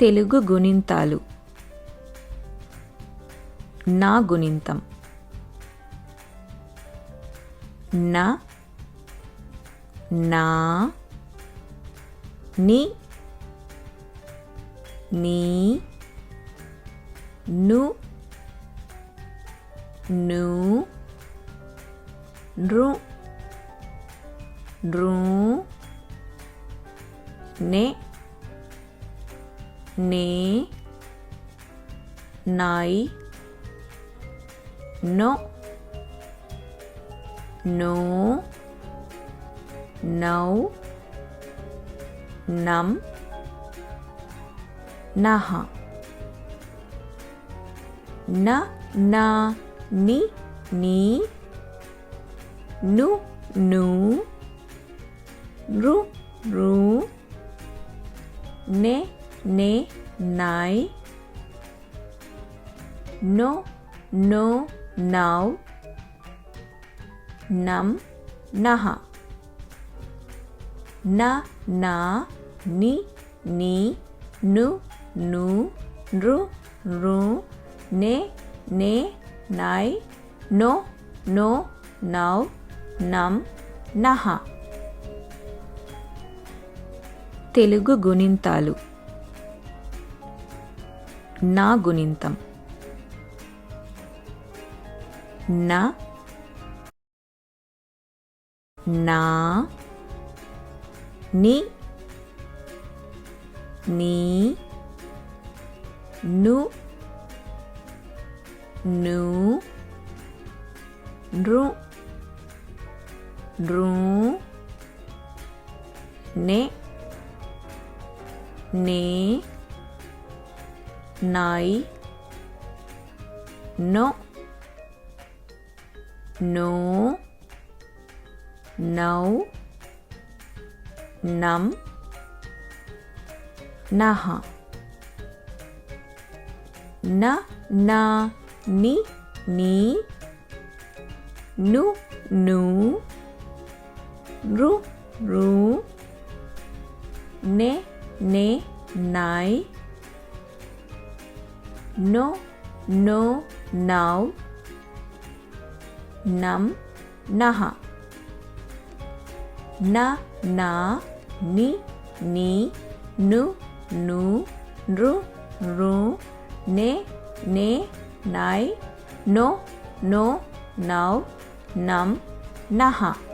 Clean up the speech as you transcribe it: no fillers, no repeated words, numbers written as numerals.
తెలుగు గుణింతాలు. నా గుణింతం. నా, నా, ని, నీ, ను, ను, రు, రు, నే, నే, నై, నో, నో, నౌ, నం, నహ. న, నా, ని, నీ, ను, ను, రు, రు, నే, నే, నై, నో, నో, నౌ, నం, నహ. న, నా, ని, నీ, ను, ను, రు, రు, నే, నే, నై, నో, నో, నౌ, నం, నహ. తెలుగు గుణింతాలు. నా గుణింతం. నా, నా, ని, నీ, ను, ను, రు, రు, నే, నే, నై, నో, నో, నౌ, నం, నహ. న, నా, ని, నీ, ను, ను, రు, రు, నే, నే, నై, నో, నో, నౌ, నం, నహ. న, నా, ని, నీ, ను, ను, రు, రు, నే, నే, నై, నో, నో, నౌ, నం, నహ.